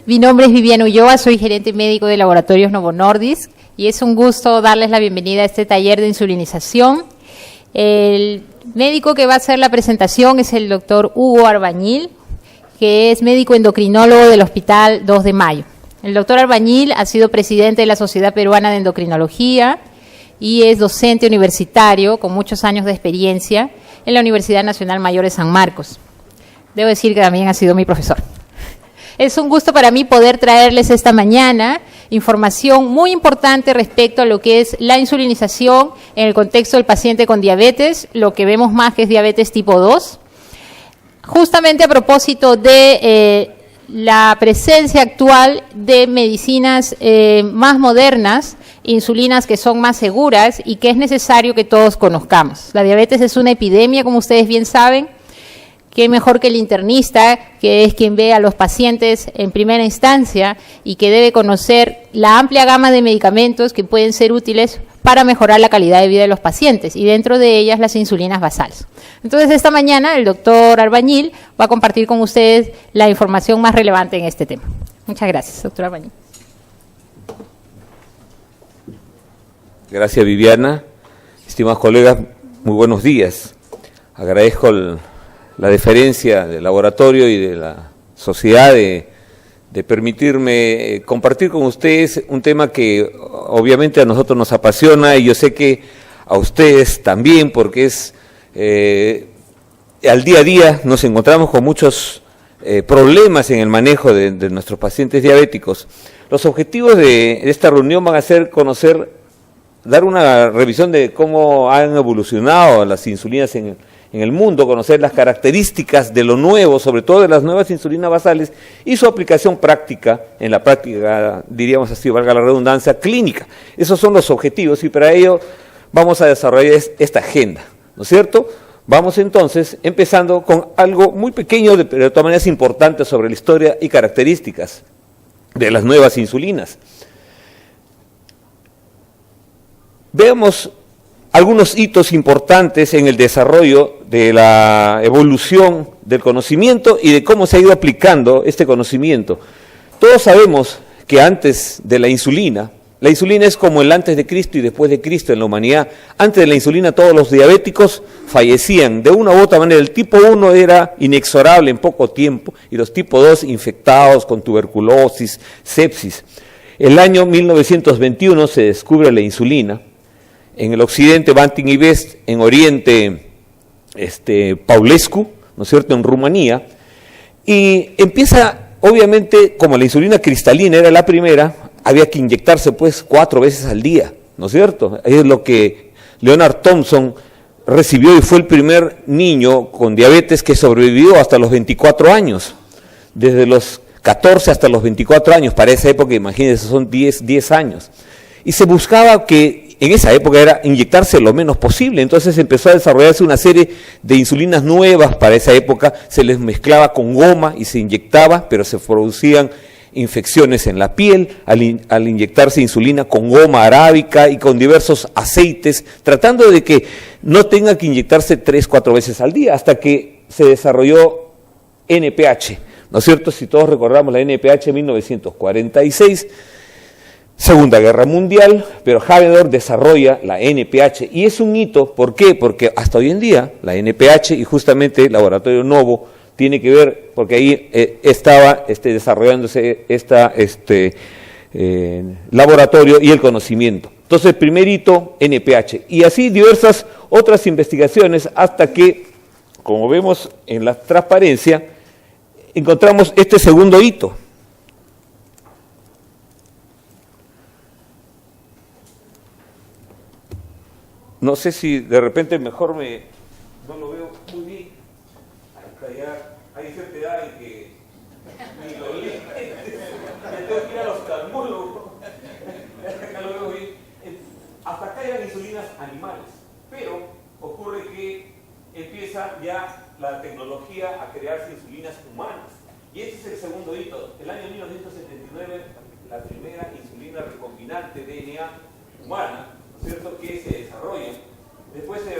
Mi nombre es Viviana Ulloa, soy gerente médico de Laboratorios Novo Nordisk y es un gusto darles la bienvenida a este taller de insulinización. El médico que va a hacer la presentación es el doctor Hugo Arbañil, que es médico endocrinólogo del Hospital 2 de Mayo. El doctor Arbañil ha sido presidente de la Sociedad Peruana de Endocrinología y es docente universitario con muchos años de experiencia en la Universidad Nacional Mayor de San Marcos. Debo decir que también ha sido mi profesor. Es un gusto para mí poder traerles esta mañana información muy importante respecto a lo que es la insulinización en el contexto del paciente con diabetes, lo que vemos más que es diabetes tipo 2. Justamente a propósito de la presencia actual de medicinas más modernas, insulinas que son más seguras y que es necesario que todos conozcamos. La diabetes es una epidemia, como ustedes bien saben. Qué mejor que el internista, que es quien ve a los pacientes en primera instancia y que debe conocer la amplia gama de medicamentos que pueden ser útiles para mejorar la calidad de vida de los pacientes, y dentro de ellas las insulinas basales. Entonces, esta mañana el doctor Arbañil va a compartir con ustedes la información más relevante en este tema. Muchas gracias, doctor Arbañil. Gracias, Viviana. Estimados colegas, muy buenos días. Agradezco la deferencia del laboratorio y de la sociedad de permitirme compartir con ustedes un tema que obviamente a nosotros nos apasiona y yo sé que a ustedes también, porque es al día a día nos encontramos con muchos problemas en el manejo de nuestros pacientes diabéticos. Los objetivos de esta reunión van a ser dar una revisión de cómo han evolucionado las insulinas en el mundo, conocer las características de lo nuevo, sobre todo de las nuevas insulinas basales y su aplicación práctica, en la práctica, diríamos así, valga la redundancia, clínica. Esos son los objetivos y para ello vamos a desarrollar esta agenda, ¿no es cierto? Vamos entonces empezando con algo muy pequeño, pero de todas maneras importante sobre la historia y características de las nuevas insulinas. Veamos algunos hitos importantes en el desarrollo de la evolución del conocimiento y de cómo se ha ido aplicando este conocimiento. Todos sabemos que antes de la insulina es como el antes de Cristo y después de Cristo en la humanidad. Antes de la insulina todos los diabéticos fallecían de una u otra manera. El tipo 1 era inexorable en poco tiempo y los tipo 2 infectados con tuberculosis, sepsis. El año 1921 se descubre la insulina. En el occidente Banting y Best, en oriente Paulescu, ¿no es cierto?, en Rumanía, y empieza, obviamente, como la insulina cristalina era la primera, había que inyectarse pues 4 veces al día, ¿no es cierto? Es lo que Leonard Thompson recibió y fue el primer niño con diabetes que sobrevivió hasta los 24 años, desde los 14 hasta los 24 años, para esa época, imagínense, son 10 años, y se buscaba que en esa época era inyectarse lo menos posible, entonces empezó a desarrollarse una serie de insulinas nuevas para esa época, se les mezclaba con goma y se inyectaba, pero se producían infecciones en la piel al inyectarse insulina con goma arábica y con diversos aceites, tratando de que no tenga que inyectarse 3-4 veces al día, hasta que se desarrolló NPH, ¿no es cierto? Si todos recordamos la NPH en 1946, Segunda Guerra Mundial, pero Havedor desarrolla la NPH y es un hito. ¿Por qué? Porque hasta hoy en día la NPH y justamente el Laboratorio Novo tiene que ver, porque ahí estaba desarrollándose laboratorio y el conocimiento. Entonces, primer hito, NPH. Y así diversas otras investigaciones hasta que, como vemos en la transparencia, encontramos este segundo hito. No sé si de repente mejor no lo veo muy bien. Hay cierta edad en que ni lo leo. Tengo que ir al oftalmólogo. Acá lo veo bien. Hasta acá eran insulinas animales, pero ocurre que empieza ya la tecnología a crearse insulinas humanas. Y este es el segundo hito. El año 1979, la primera insulina recombinante DNA humana, ¿cierto?, que se desarrolla. Después se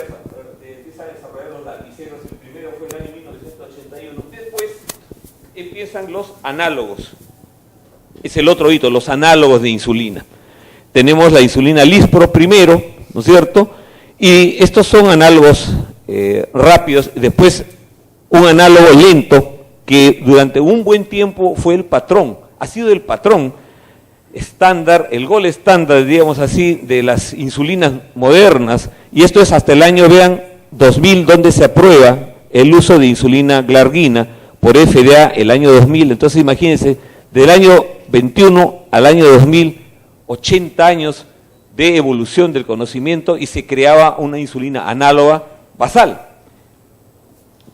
empieza a desarrollar los lapiceros, el primero fue el año 1981. Después empiezan los análogos. es el otro hito, los análogos de insulina. Tenemos la insulina Lispro primero, ¿no es cierto? Y estos son análogos rápidos. Después, un análogo lento que durante un buen tiempo fue el patrón, ha sido el patrón estándar, el gol estándar, digamos así, de las insulinas modernas, y esto es hasta el año, vean, 2000, donde se aprueba el uso de insulina glargina por FDA el año 2000. Entonces imagínense, del año 21 al año 2000, 80 años de evolución del conocimiento, y se creaba una insulina análoga basal.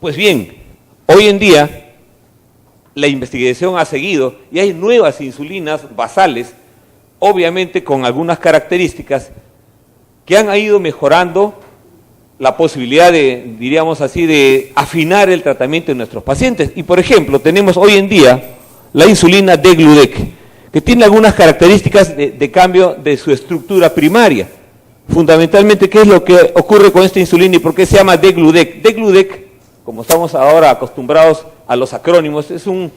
Pues bien, hoy en día la investigación ha seguido y hay nuevas insulinas basales, obviamente con algunas características que han ido mejorando la posibilidad de, diríamos así, de afinar el tratamiento de nuestros pacientes. Y por ejemplo, tenemos hoy en día la insulina degludec, que tiene algunas características de cambio de su estructura primaria. Fundamentalmente, ¿qué es lo que ocurre con esta insulina y por qué se llama degludec? Degludec, como estamos ahora acostumbrados a los acrónimos, es un,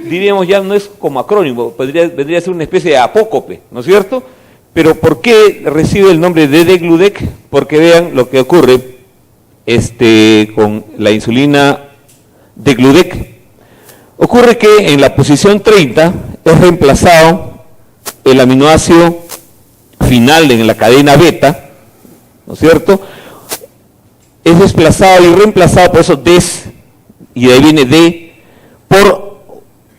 diríamos ya no es como acrónimo, vendría a ser una especie de apócope, ¿no es cierto? Pero ¿por qué recibe el nombre de degludec? Porque vean lo que ocurre con la insulina degludec. Ocurre que en la posición 30 es reemplazado el aminoácido final en la cadena beta, ¿no es cierto? Es desplazado y reemplazado, por eso des, y de ahí viene D, por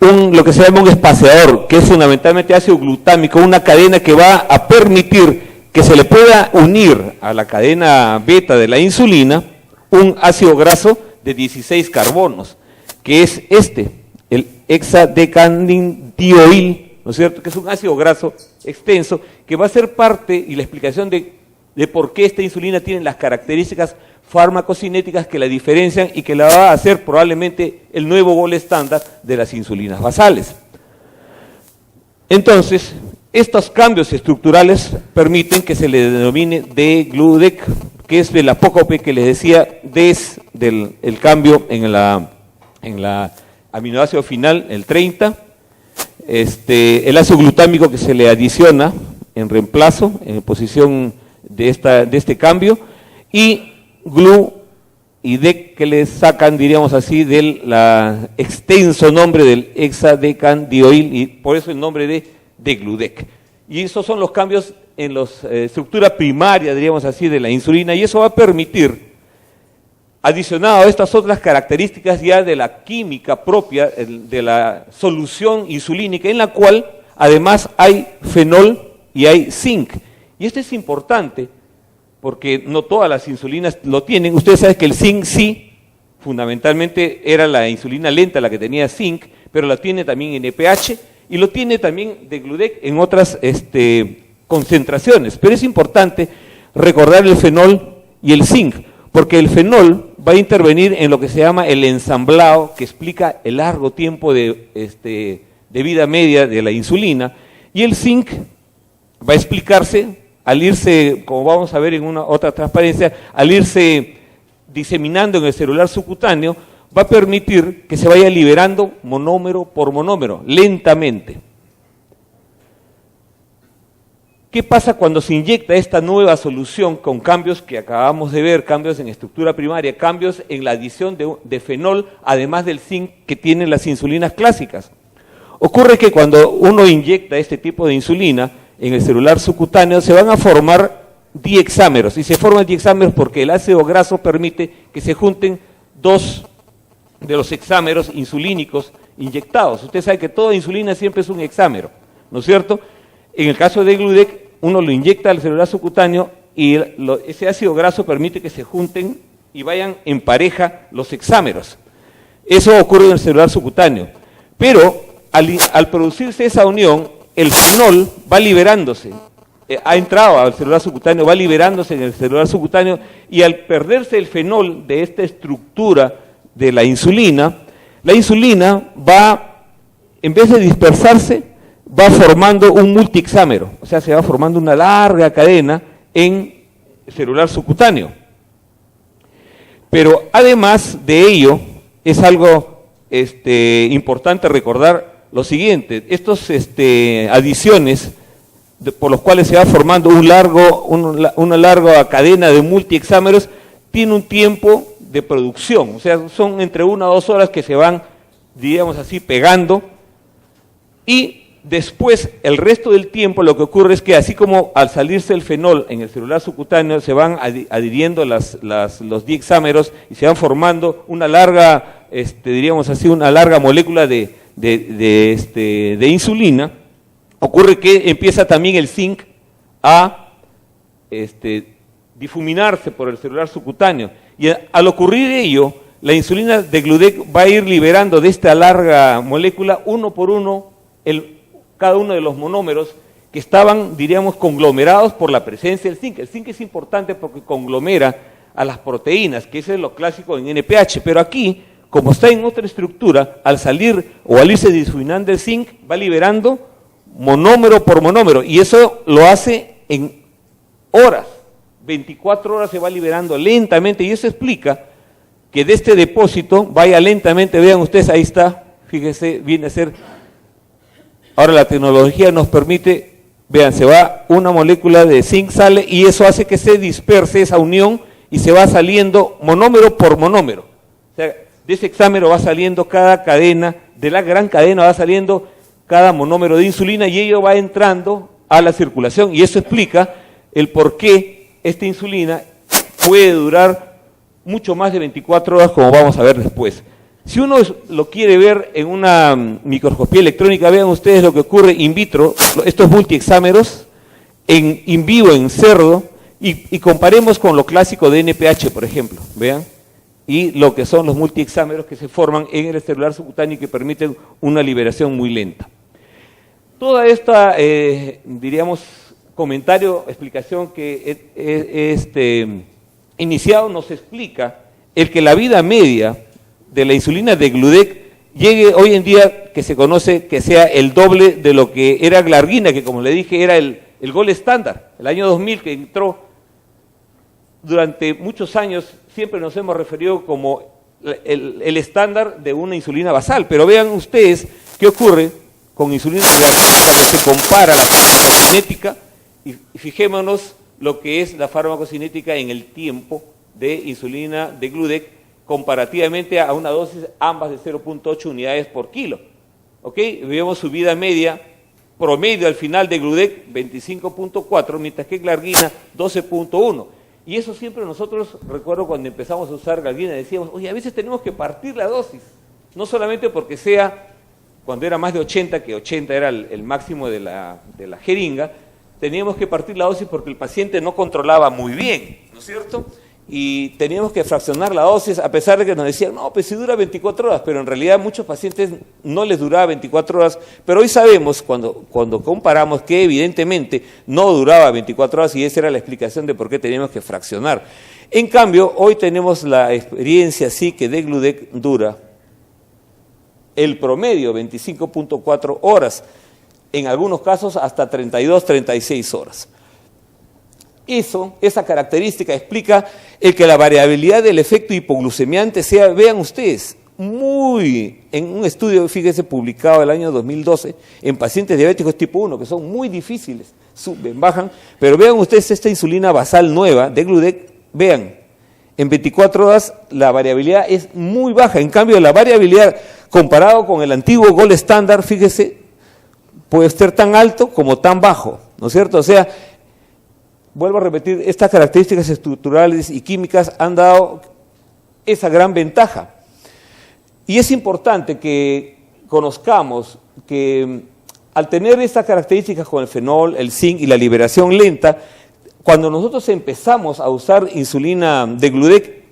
lo que se llama un espaciador, que es fundamentalmente ácido glutámico, una cadena que va a permitir que se le pueda unir a la cadena beta de la insulina un ácido graso de 16 carbonos, que es el hexadecandidioil, ¿no es cierto?, que es un ácido graso extenso, que va a ser parte y la explicación de por qué esta insulina tiene las características farmacocinéticas que la diferencian y que la va a hacer probablemente el nuevo gol estándar de las insulinas basales. Entonces, estos cambios estructurales permiten que se le denomine degludec, que es del apócope que les decía, des del cambio en la aminoácido final, el 30, el ácido glutámico que se le adiciona en reemplazo, en posición de este cambio, y glu y dec que le sacan, diríamos así, del extenso nombre del hexadecandioil, y por eso el nombre de degludec. Y esos son los cambios en la estructura primaria, diríamos así, de la insulina, y eso va a permitir, adicionado a estas otras características ya de la química propia de la solución insulínica, en la cual además hay fenol y hay zinc. Y esto es importante porque no todas las insulinas lo tienen. Ustedes saben que el zinc sí, fundamentalmente era la insulina lenta la que tenía zinc, pero la tiene también NPH y lo tiene también degludec en otras concentraciones. Pero es importante recordar el fenol y el zinc, porque el fenol va a intervenir en lo que se llama el ensamblado, que explica el largo tiempo de vida media de la insulina, y el zinc va a explicarse al irse, como vamos a ver en una otra transparencia, al irse diseminando en el celular subcutáneo, va a permitir que se vaya liberando monómero por monómero, lentamente. ¿Qué pasa cuando se inyecta esta nueva solución con cambios que acabamos de ver, cambios en estructura primaria, cambios en la adición de fenol, además del zinc que tienen las insulinas clásicas? Ocurre que cuando uno inyecta este tipo de insulina en el celular subcutáneo, se van a formar diexámeros, y se forman diexámeros porque el ácido graso permite que se junten dos de los hexámeros insulínicos inyectados. Usted sabe que toda insulina siempre es un hexámero, ¿no es cierto? En el caso de degludec, uno lo inyecta al celular subcutáneo y ese ácido graso permite que se junten y vayan en pareja los hexámeros. Eso ocurre en el celular subcutáneo. Pero al producirse esa unión, el fenol va liberándose, ha entrado al celular subcutáneo, va liberándose en el celular subcutáneo, y al perderse el fenol de esta estructura de la insulina va, en vez de dispersarse, va formando un multihexámero, o sea, se va formando una larga cadena en el celular subcutáneo. Pero además de ello, es algo importante recordar, lo siguiente, estos adiciones por los cuales se va formando una larga cadena de multiexámeros, tiene un tiempo de producción, o sea, son entre 1 a 2 horas que se van, diríamos así, pegando, y después el resto del tiempo lo que ocurre es que así como al salirse el fenol en el celular subcutáneo se van adhiriendo los diexámeros y se van formando una larga, diríamos así, una larga molécula de insulina, ocurre que empieza también el zinc a difuminarse por el celular subcutáneo. Y al ocurrir ello, la insulina de Gludec va a ir liberando de esta larga molécula, uno por uno, cada uno de los monómeros que estaban, diríamos, conglomerados por la presencia del zinc. El zinc es importante porque conglomera a las proteínas, que eso es lo clásico en NPH, pero aquí, como está en otra estructura, al salir o al irse difuminando el zinc, va liberando monómero por monómero, y eso lo hace en horas, 24 horas se va liberando lentamente, y eso explica que de este depósito vaya lentamente, vean ustedes, ahí está, fíjense, viene a ser, ahora la tecnología nos permite, vean, se va una molécula de zinc, sale, y eso hace que se disperse esa unión, y se va saliendo monómero por monómero, o sea, de ese hexámero va saliendo cada cadena, de la gran cadena va saliendo cada monómero de insulina, y ello va entrando a la circulación, y eso explica el por qué esta insulina puede durar mucho más de 24 horas, como vamos a ver después. Si uno lo quiere ver en una microscopía electrónica, vean ustedes lo que ocurre in vitro, estos multiexámeros, in vivo, en cerdo, y comparemos con lo clásico de NPH, por ejemplo, vean, y lo que son los multiexámeros que se forman en el celular subcutáneo y que permiten una liberación muy lenta. Toda esta, diríamos, comentario, explicación que he iniciado nos explica el que la vida media de la insulina de Gludec llegue hoy en día, que se conoce que sea el doble de lo que era Glargina, que como le dije era el gol estándar, el año 2000 que entró. Durante muchos años siempre nos hemos referido como el estándar de una insulina basal, pero vean ustedes qué ocurre con insulina de Glargina cuando se compara la farmacocinética, y fijémonos lo que es la farmacocinética en el tiempo de insulina de Gludec comparativamente a una dosis ambas de 0.8 unidades por kilo. ¿Ok? Vemos su vida media, promedio al final de Gludec 25.4, mientras que Glargina 12.1. Y eso siempre nosotros, recuerdo cuando empezamos a usar Glargina, decíamos, oye, a veces tenemos que partir la dosis, no solamente porque sea, cuando era más de 80, que 80 era el máximo de la jeringa, teníamos que partir la dosis porque el paciente no controlaba muy bien, ¿no es cierto? Y teníamos que fraccionar la dosis, a pesar de que nos decían, no, pues si dura 24 horas, pero en realidad a muchos pacientes no les duraba 24 horas, pero hoy sabemos, cuando comparamos, que evidentemente no duraba 24 horas, y esa era la explicación de por qué teníamos que fraccionar. En cambio, hoy tenemos la experiencia, sí, que de Gludec dura el promedio 25.4 horas, en algunos casos hasta 32, 36 horas. Esa característica explica el que la variabilidad del efecto hipoglucemiante sea, vean ustedes, en un estudio, fíjense, publicado el año 2012, en pacientes diabéticos tipo 1, que son muy difíciles, suben, bajan, pero vean ustedes esta insulina basal nueva de Gludec, vean, en 24 horas la variabilidad es muy baja, en cambio la variabilidad comparado con el antiguo Gold Standard, fíjese, puede ser tan alto como tan bajo, ¿no es cierto? O sea, vuelvo a repetir, estas características estructurales y químicas han dado esa gran ventaja. Y es importante que conozcamos que al tener estas características con el fenol, el zinc y la liberación lenta, cuando nosotros empezamos a usar insulina de Gludec,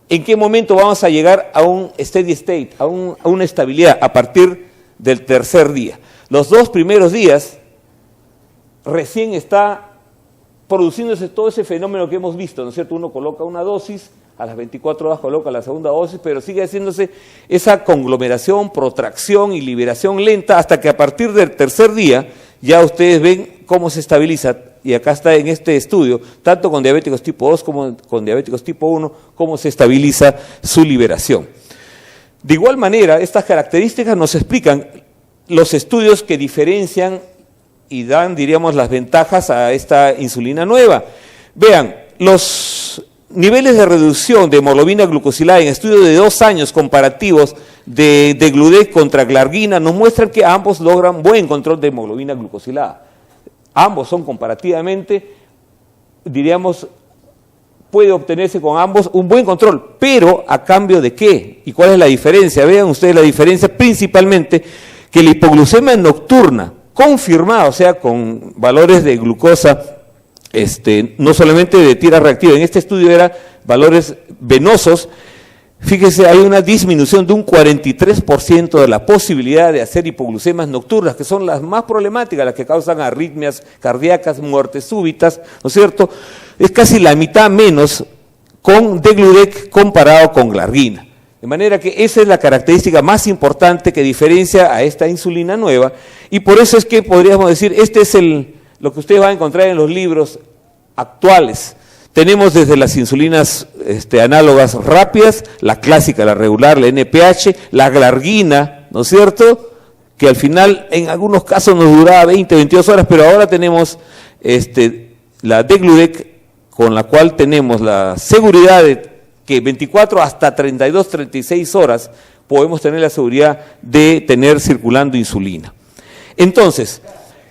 ¿en qué momento vamos a llegar a un steady state, a una estabilidad? A partir del tercer día. Los 2 primeros días recién está produciéndose todo ese fenómeno que hemos visto, ¿no es cierto? Uno coloca una dosis, a las 24 horas coloca la segunda dosis, pero sigue haciéndose esa conglomeración, protracción y liberación lenta, hasta que a partir del tercer día ya ustedes ven cómo se estabiliza, y acá está en este estudio, tanto con diabéticos tipo 2 como con diabéticos tipo 1, cómo se estabiliza su liberación. De igual manera, estas características nos explican los estudios que diferencian y dan, diríamos, las ventajas a esta insulina nueva. Vean, los niveles de reducción de hemoglobina glucosilada en estudios de 2 años comparativos de degludec contra glargina nos muestran que ambos logran buen control de hemoglobina glucosilada. Ambos son comparativamente, diríamos, puede obtenerse con ambos un buen control, pero ¿a cambio de qué? ¿Y cuál es la diferencia? Vean ustedes la diferencia, principalmente que la hipoglucemia nocturna, confirmada, o sea, con valores de glucosa, no solamente de tira reactiva, en este estudio eran valores venosos. Fíjese, hay una disminución de un 43% de la posibilidad de hacer hipoglucemias nocturnas, que son las más problemáticas, las que causan arritmias cardíacas, muertes súbitas, ¿no es cierto? Es casi la mitad menos con degludec comparado con glargina. De manera que esa es la característica más importante que diferencia a esta insulina nueva, y por eso es que podríamos decir, este es lo que ustedes van a encontrar en los libros actuales. Tenemos desde las insulinas análogas rápidas, la clásica, la regular, la NPH, la glargina, ¿no es cierto?, que al final en algunos casos nos duraba 20, 22 horas, pero ahora tenemos la degludec, con la cual tenemos la seguridad de que 24 hasta 32, 36 horas podemos tener la seguridad de tener circulando insulina. Entonces,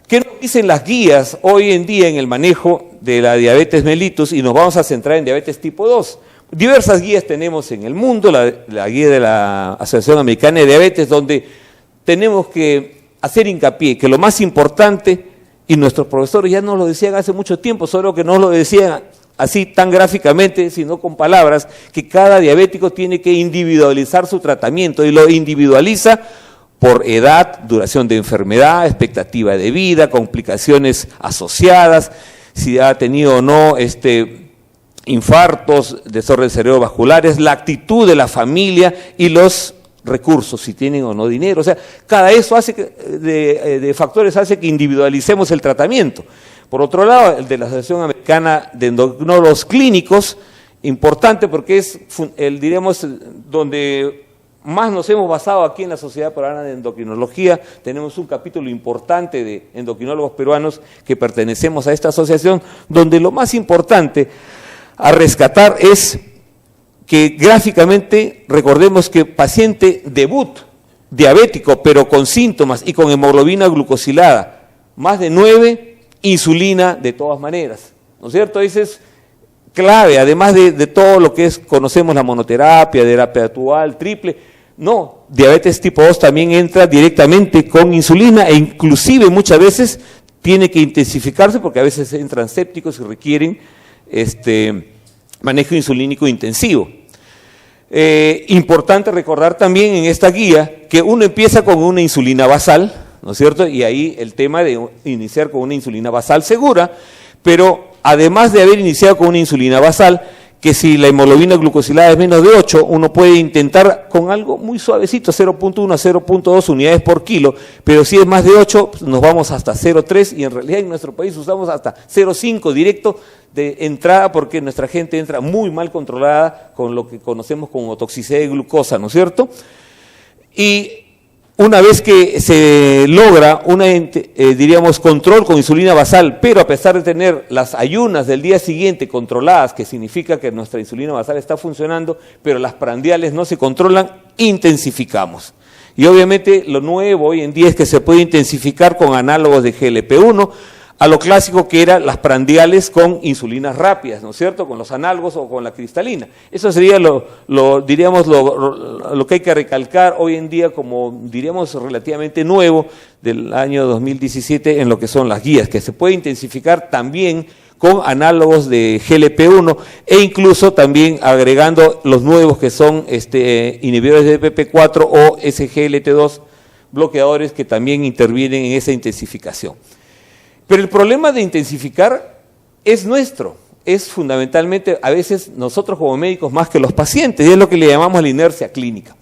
¿qué nos dicen las guías hoy en día en el manejo de la diabetes mellitus? Y nos vamos a centrar en diabetes tipo 2. Diversas guías tenemos en el mundo, la guía de la Asociación Americana de Diabetes, donde tenemos que hacer hincapié que lo más importante, y nuestros profesores ya nos lo decían hace mucho tiempo, solo que no lo decían así tan gráficamente, sino con palabras, que cada diabético tiene que individualizar su tratamiento, y lo individualiza por edad, duración de enfermedad, expectativa de vida, complicaciones asociadas, si ha tenido o no infartos, desórdenes cerebrovasculares, la actitud de la familia y los recursos, si tienen o no dinero. O sea, cada eso hace de factores hace que individualicemos el tratamiento. Por otro lado, el de la Asociación Americana de Endocrinólogos Clínicos, importante porque es diríamos, donde más nos hemos basado aquí en la Sociedad Peruana de Endocrinología. Tenemos un capítulo importante de endocrinólogos peruanos que pertenecemos a esta asociación, donde lo más importante a rescatar es que gráficamente recordemos que paciente debut diabético, pero con síntomas y con hemoglobina glucosilada, más de 9, insulina de todas maneras, ¿no es cierto? Ese es clave, además de todo lo que conocemos la monoterapia, terapia dual, triple. No, diabetes tipo 2 también entra directamente con insulina, e inclusive muchas veces tiene que intensificarse porque a veces entran sépticos y requieren manejo insulínico intensivo. Importante recordar también en esta guía que uno empieza con una insulina basal, ¿no es cierto? Y ahí el tema de iniciar con una insulina basal segura, pero además de haber iniciado con una insulina basal, que si la hemoglobina glucosilada es menos de 8, uno puede intentar con algo muy suavecito, 0.1 a 0.2 unidades por kilo, pero si es más de 8, pues nos vamos hasta 0.3, y en realidad en nuestro país usamos hasta 0.5 directo de entrada, porque nuestra gente entra muy mal controlada con lo que conocemos como toxicidad de glucosa, ¿no es cierto? Y una vez que se logra diríamos, control con insulina basal, pero a pesar de tener las ayunas del día siguiente controladas, que significa que nuestra insulina basal está funcionando, pero las prandiales no se controlan, intensificamos. Y obviamente lo nuevo hoy en día es que se puede intensificar con análogos de GLP-1, a lo clásico que eran las prandiales con insulinas rápidas, ¿no es cierto?, con los análogos o con la cristalina. Eso sería diríamos, lo que hay que recalcar hoy en día como, diríamos, relativamente nuevo del año 2017 en lo que son las guías, que se puede intensificar también con análogos de GLP-1 e incluso también agregando los nuevos que son inhibidores de DPP-4 o SGLT2, bloqueadores que también intervienen en esa intensificación. Pero el problema de intensificar es nuestro, es fundamentalmente a veces nosotros como médicos más que los pacientes, y es lo que le llamamos la inercia clínica.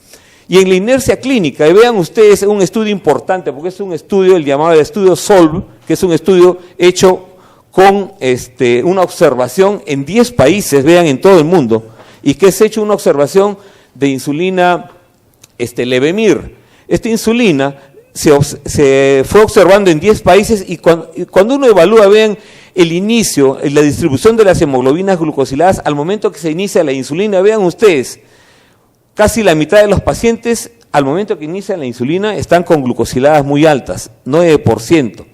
Y en la inercia clínica, y vean ustedes un estudio importante, porque es un estudio, el llamado el estudio SOLVE, que es un estudio hecho con una observación en 10 países, vean, en todo el mundo, y que es hecho una observación de insulina Levemir. Esta insulina se fue observando en 10 países y cuando uno evalúa, vean el inicio, la distribución de las hemoglobinas glucosiladas al momento que se inicia la insulina, vean ustedes, casi la mitad de los pacientes al momento que inician la insulina están con glucosiladas muy altas, 9%.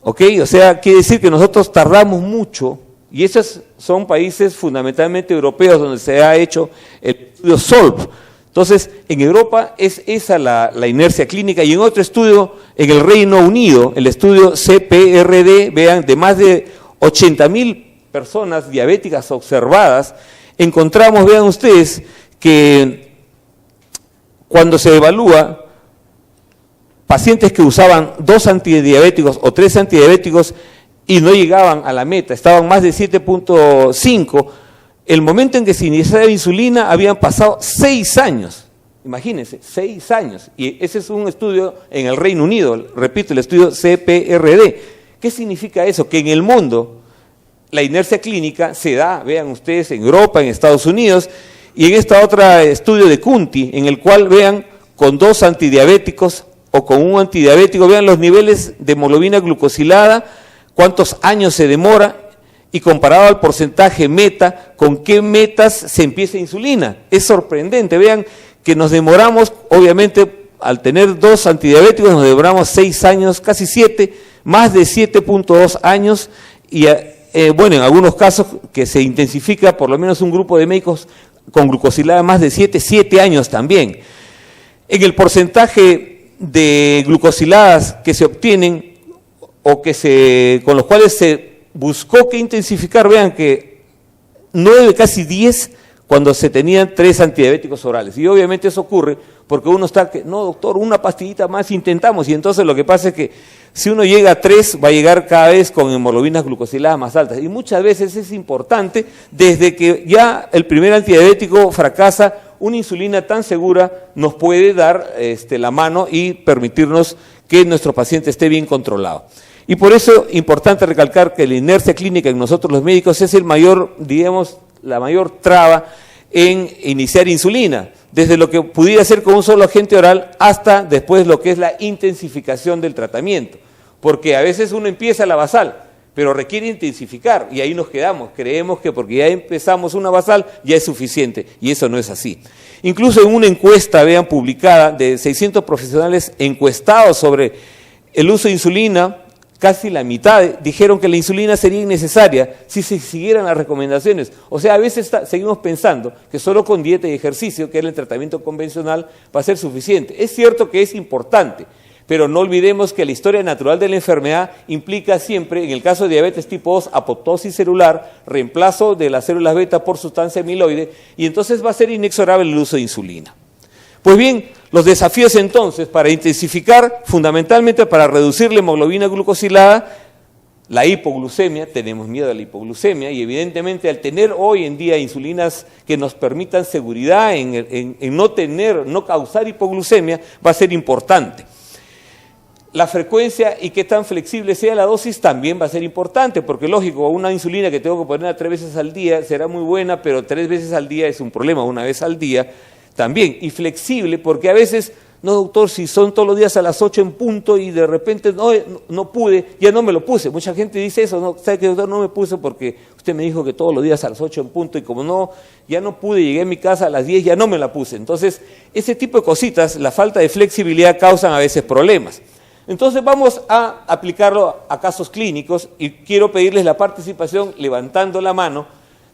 ¿Ok? O sea, quiere decir que nosotros tardamos mucho, y esos son países fundamentalmente europeos donde se ha hecho el estudio SOLV. Entonces, en Europa es esa la inercia clínica, y en otro estudio, en el Reino Unido, el estudio CPRD, vean, de más de 80.000 personas diabéticas observadas, encontramos, vean ustedes, que cuando se evalúa pacientes que usaban 2 antidiabéticos o 3 antidiabéticos y no llegaban a la meta, estaban más de 7.5, el momento en que se iniciaba la insulina habían pasado 6 años, imagínense, 6 años, y ese es un estudio en el Reino Unido, repito, el estudio CPRD. ¿Qué significa eso? Que en el mundo la inercia clínica se da, vean ustedes, en Europa, en Estados Unidos, y en esta otra estudio de Kunti, en el cual vean con 2 antidiabéticos o con un antidiabético, vean los niveles de hemoglobina glucosilada, cuántos años se demora, y comparado al porcentaje meta, con qué metas se empieza insulina. Es sorprendente, vean que nos demoramos, obviamente, al tener 2 antidiabéticos, nos demoramos 6 años, casi 7, más de 7.2 años, y bueno, en algunos casos que se intensifica, por lo menos un grupo de médicos con glucosilada más de 7 años también. En el porcentaje de glucosiladas que se obtienen o con los cuales se buscó que intensificar, vean que 9, casi 10 cuando se tenían 3 antidiabéticos orales. Y obviamente eso ocurre porque uno está que, no doctor, una pastillita más intentamos, y entonces lo que pasa es que si uno llega a 3, va a llegar cada vez con hemoglobinas glucosiladas más altas. Y muchas veces es importante, desde que ya el primer antidiabético fracasa, una insulina tan segura nos puede dar la mano y permitirnos que nuestro paciente esté bien controlado. Y por eso es importante recalcar que la inercia clínica en nosotros los médicos es el mayor, digamos, la mayor traba en iniciar insulina, desde lo que pudiera ser con un solo agente oral hasta después lo que es la intensificación del tratamiento, porque a veces uno empieza la basal, pero requiere intensificar y ahí nos quedamos, creemos que porque ya empezamos una basal ya es suficiente, y eso no es así. Incluso en una encuesta, vean, publicada de 600 profesionales encuestados sobre el uso de insulina, casi la mitad dijeron que la insulina sería innecesaria si se siguieran las recomendaciones. O sea, a veces seguimos pensando que solo con dieta y ejercicio, que es el tratamiento convencional, va a ser suficiente. Es cierto que es importante, pero no olvidemos que la historia natural de la enfermedad implica siempre, en el caso de diabetes tipo 2, apoptosis celular, reemplazo de las células beta por sustancia amiloide, y entonces va a ser inexorable el uso de insulina. Pues bien, los desafíos entonces para intensificar, fundamentalmente para reducir la hemoglobina glucosilada, la hipoglucemia, tenemos miedo a la hipoglucemia, y evidentemente al tener hoy en día insulinas que nos permitan seguridad en no causar hipoglucemia, va a ser importante. La frecuencia y qué tan flexible sea la dosis también va a ser importante, porque lógico, una insulina que tengo que poner 3 veces al día será muy buena, pero 3 veces al día es un problema, 1 vez al día también, y flexible, porque a veces, no doctor, si son todos los días a las 8 en punto y de repente no pude, ya no me lo puse. Mucha gente dice eso, no, ¿sabe qué, doctor? No me puse porque usted me dijo que todos los días a las 8 en punto, y como ya no pude, llegué a mi casa a las 10, ya no me la puse. Entonces, ese tipo de cositas, la falta de flexibilidad causan a veces problemas. Entonces vamos a aplicarlo a casos clínicos, y quiero pedirles la participación levantando la mano,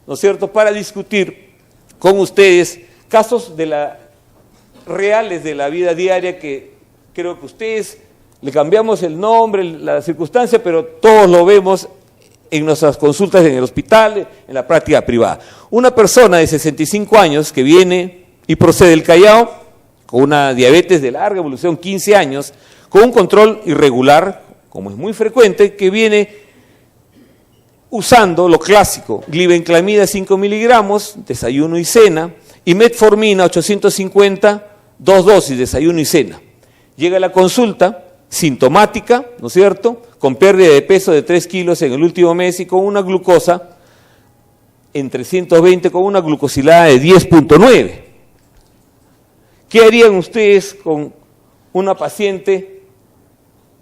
¿no es cierto?, para discutir con ustedes casos reales de la vida diaria, que creo que ustedes le cambiamos el nombre, la circunstancia, pero todos lo vemos en nuestras consultas en el hospital, en la práctica privada. Una persona de 65 años que viene y procede del Callao, con una diabetes de larga evolución, 15 años, con un control irregular, como es muy frecuente, que viene usando lo clásico, glibenclamida 5 miligramos, desayuno y cena, y metformina 850, 2 dosis, desayuno y cena. Llega a la consulta sintomática, ¿no es cierto?, con pérdida de peso de 3 kilos en el último mes y con una glucosa en 320, con una glucosilada de 10.9. ¿Qué harían ustedes con una paciente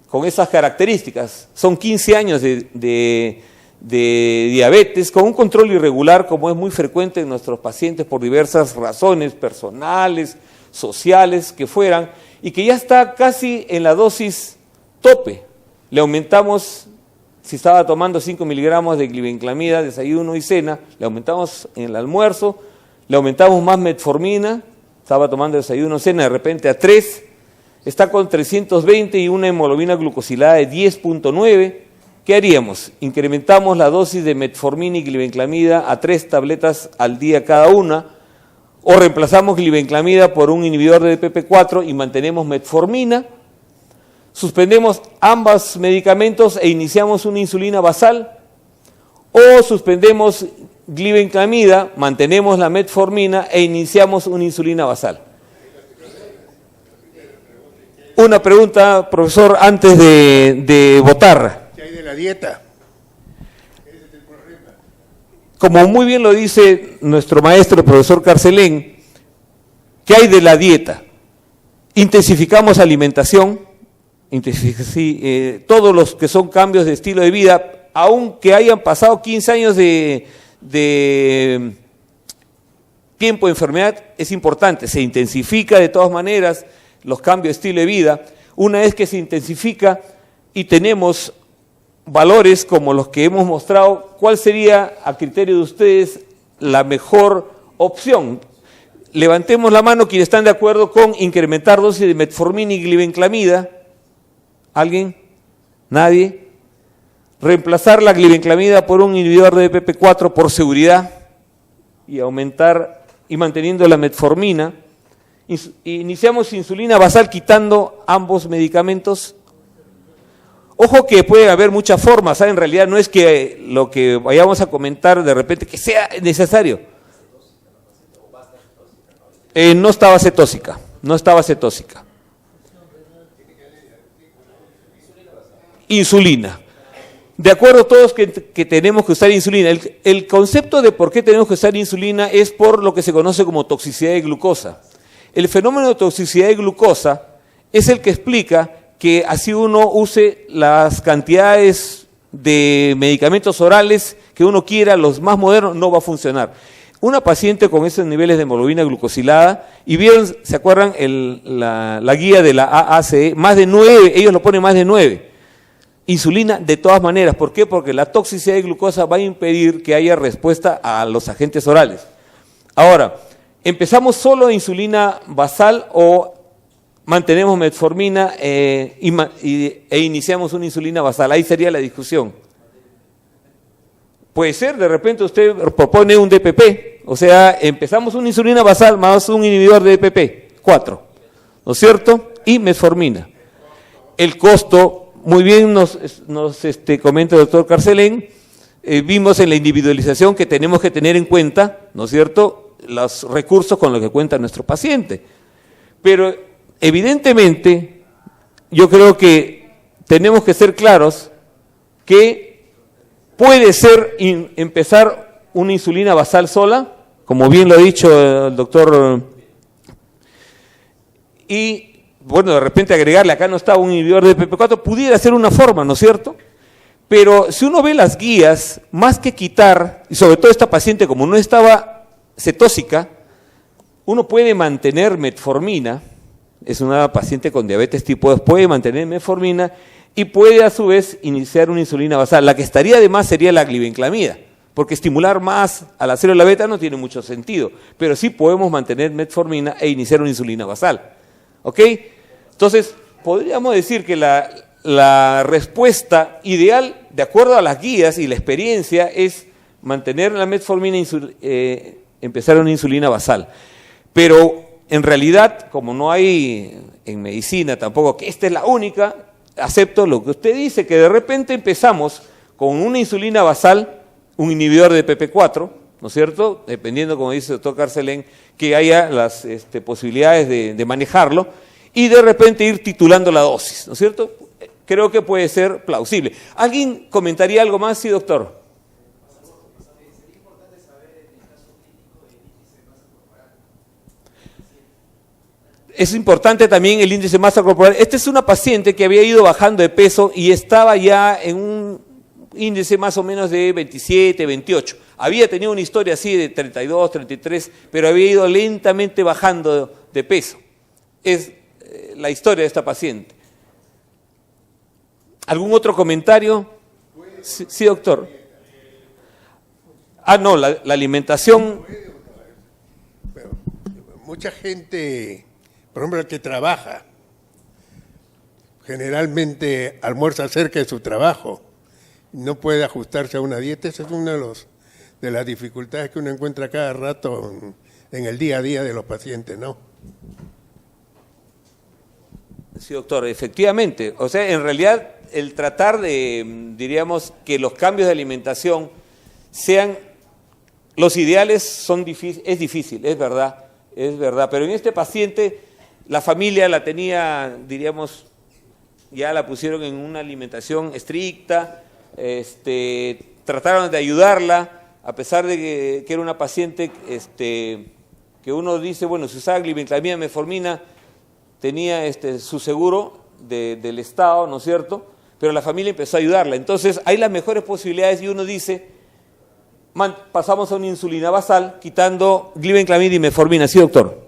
con esas características. Son 15 años de diabetes, con un control irregular, como es muy frecuente en nuestros pacientes por diversas razones personales, sociales, que fueran, y que ya está casi en la dosis tope. Le aumentamos, si estaba tomando 5 miligramos de glibenclamida, desayuno y cena, le aumentamos en el almuerzo, le aumentamos más metformina, estaba tomando desayuno, cena, de repente a 3, está con 320 y una hemoglobina glucosilada de 10.9, ¿qué haríamos? Incrementamos la dosis de metformina y glibenclamida a 3 tabletas al día cada una, o reemplazamos glibenclamida por un inhibidor de DPP4 y mantenemos metformina, suspendemos ambos medicamentos e iniciamos una insulina basal, o suspendemos glibenclamida, mantenemos la metformina e iniciamos una insulina basal. Una pregunta, profesor, antes de votar. ¿Qué hay de la dieta? Como muy bien lo dice nuestro maestro, el profesor Carcelén, ¿qué hay de la dieta? Intensificamos alimentación, todos los que son cambios de estilo de vida, aunque hayan pasado 15 años de tiempo de enfermedad, es importante, se intensifica de todas maneras los cambios de estilo de vida. Una vez que se intensifica y tenemos valores como los que hemos mostrado, ¿cuál sería, a criterio de ustedes, la mejor opción? Levantemos la mano quienes están de acuerdo con incrementar dosis de metformina y glibenclamida. ¿Alguien? ¿Nadie? Reemplazar la glibenclamida por un inhibidor de DPP4 por seguridad y aumentar y manteniendo la metformina. Iniciamos insulina basal quitando ambos medicamentos. Ojo que puede haber muchas formas, ¿sabe? En realidad no es que lo que vayamos a comentar de repente que sea necesario. No estaba cetóxica, no estaba cetóxica. Insulina. De acuerdo todos que tenemos que usar insulina. El concepto de por qué tenemos que usar insulina es por lo que se conoce como toxicidad de glucosa. El fenómeno de toxicidad de glucosa es el que explica que así uno use las cantidades de medicamentos orales que uno quiera, los más modernos, no va a funcionar. Una paciente con esos niveles de hemoglobina glucosilada, y vieron, ¿se acuerdan la guía de la AACE? Más de 9, ellos lo ponen más de 9. Insulina de todas maneras, ¿por qué? Porque la toxicidad de glucosa va a impedir que haya respuesta a los agentes orales. Ahora, ¿empezamos solo de insulina basal o mantenemos metformina e iniciamos una insulina basal? Ahí sería la discusión. Puede ser, de repente usted propone un DPP, o sea, empezamos una insulina basal más un inhibidor de DPP4, ¿no es cierto? Y metformina. El costo, muy bien nos comenta el doctor Carcelén, vimos en la individualización que tenemos que tener en cuenta, ¿no es cierto?, los recursos con los que cuenta nuestro paciente. Pero evidentemente, yo creo que tenemos que ser claros que puede ser empezar una insulina basal sola, como bien lo ha dicho el doctor, y bueno, de repente agregarle, acá no está un inhibidor de DPP4, pudiera ser una forma, ¿no es cierto? Pero si uno ve las guías, más que quitar, y sobre todo esta paciente como no estaba cetóxica, uno puede mantener metformina, es una paciente con diabetes tipo 2, puede mantener metformina y puede a su vez iniciar una insulina basal. La que estaría de más sería la glibenclamida, porque estimular más a la célula beta no tiene mucho sentido, pero sí podemos mantener metformina e iniciar una insulina basal. ¿Ok? Entonces, podríamos decir que la respuesta ideal, de acuerdo a las guías y la experiencia, es mantener la metformina e empezar una insulina basal. Pero en realidad, como no hay en medicina tampoco que esta es la única, acepto lo que usted dice, que de repente empezamos con una insulina basal, un inhibidor de DPP4, ¿no es cierto? Dependiendo, como dice el doctor Carcelén, que haya las posibilidades de manejarlo, y de repente ir titulando la dosis, ¿no es cierto? Creo que puede ser plausible. ¿Alguien comentaría algo más? Sí, doctor. Es importante también el índice de masa corporal. Esta es una paciente que había ido bajando de peso y estaba ya en un índice más o menos de 27, 28. Había tenido una historia así de 32, 33, pero había ido lentamente bajando de peso. Es la historia de esta paciente. ¿Algún otro comentario? Sí, doctor. No, la alimentación. Pero mucha gente, por ejemplo, el que trabaja, generalmente almuerza cerca de su trabajo, no puede ajustarse a una dieta. Esa es una de las dificultades que uno encuentra cada rato en el día a día de los pacientes, ¿no? Sí, doctor, efectivamente. O sea, en realidad, el tratar de, diríamos, que los cambios de alimentación sean los ideales es difícil, es verdad, pero en este paciente la familia la tenía, diríamos, ya la pusieron en una alimentación estricta, trataron de ayudarla, a pesar de que era una paciente que uno dice, bueno, si usaba glibenclamida, metformina, tenía su seguro del Estado, ¿no es cierto?, pero la familia empezó a ayudarla. Entonces, hay las mejores posibilidades y uno dice, pasamos a una insulina basal, quitando glibenclamida y metformina. ¿Sí, doctor?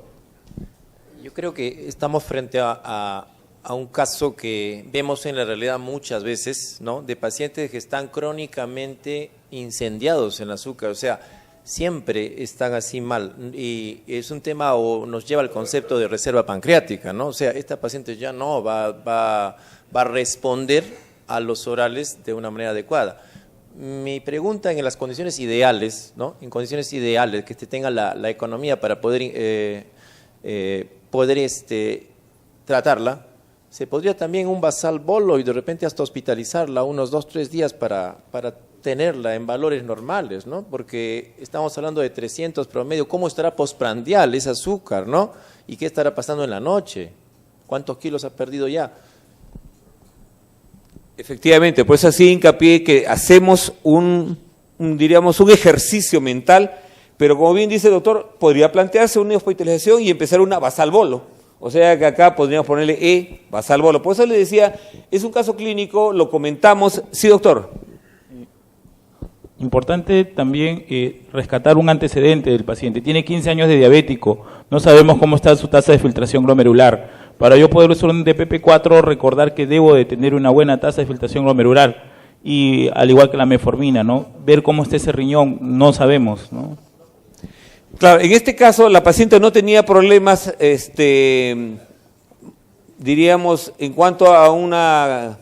Yo creo que estamos frente a un caso que vemos en la realidad muchas veces, ¿no?, de pacientes que están crónicamente incendiados en azúcar, o sea, siempre están así mal, y es un tema, o nos lleva al concepto de reserva pancreática, ¿no? O sea, esta paciente ya no va a responder a los orales de una manera adecuada. Mi pregunta, en las condiciones ideales, ¿no?, en condiciones ideales, que tenga la economía para poder tratarla, ¿se podría también un basal bolo y de repente hasta hospitalizarla unos 2-3 días para tenerla en valores normales, ¿no? Porque estamos hablando de 300 promedio. ¿Cómo estará postprandial ese azúcar, no? ¿Y qué estará pasando en la noche? ¿Cuántos kilos ha perdido ya? Efectivamente, pues así hincapié que hacemos diríamos, un ejercicio mental, pero como bien dice el doctor, podría plantearse una hospitalización y empezar una basal bolo. O sea que acá podríamos ponerle basal bolo. Por eso le decía, es un caso clínico, lo comentamos. Sí, doctor. Importante también rescatar un antecedente del paciente. Tiene 15 años de diabético, no sabemos cómo está su tasa de filtración glomerular. Para yo poder usar un DPP4, recordar que debo de tener una buena tasa de filtración glomerular, y al igual que la metformina, ¿no? Ver cómo está ese riñón, no sabemos, ¿no? Claro, en este caso la paciente no tenía problemas, diríamos, en cuanto a una